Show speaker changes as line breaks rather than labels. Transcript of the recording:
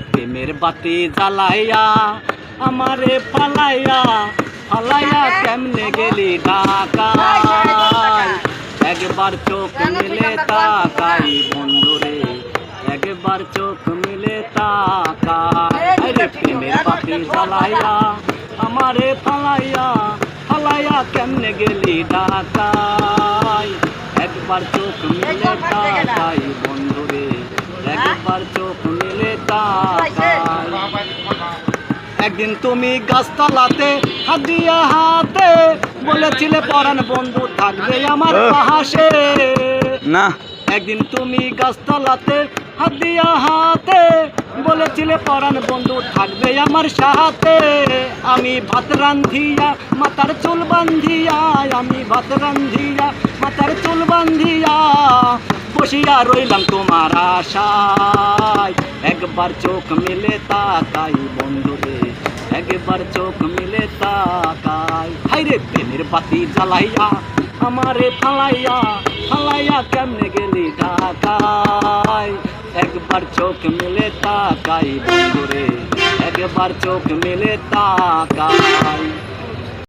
প্রেমের বাতি জ্বালাইয়া আমারে ফালাইয়া ফালাইয়া কেমনে গেলি ঢাকায় একবার চোখ মিলে তাকাই বন্ধুরে একবার চোখ মিলে তাকাই আরে প্রেমের বাতি জ্বালাইয়া আমারে ফালাইয়া ফালাইয়া কেমনে গেলি ঢাকায় একবার চোখ মিলে তাকাই বন্ধুরে একবার চোখ মিলে তাকাই একদিন তুমি গাছতলাতে হাত দিয়া হাতে বলেছিলে পরাণ বন্ধু থাকবে আমার পাশে
না
একদিন তুমি গাছতলাতে হাত দিয়া হাতে বলেছিলে পরাণ বন্ধু থাকবে আমার সাথে আমি ভাত রান্ধিয়া মাথার চুল বান্ধিয়া আমি ভাত রান্ধিয়া মাথার চুল বান্ধিয়া বসিয়া রইলাম তোমার আশায় একবার চোখ মিলে তাকাই বন্ধুরে একবার চোখ মিলে তাকাই হাইরে প্রেমের বাতি জ্বালাইয়া আমারে ফালাইয়া ফালাইয়া কেমনে গেলি ঢাকায় একবার চোখ মিলে তাকাই বন্ধুরে একবার চোখ মিলে তাকাই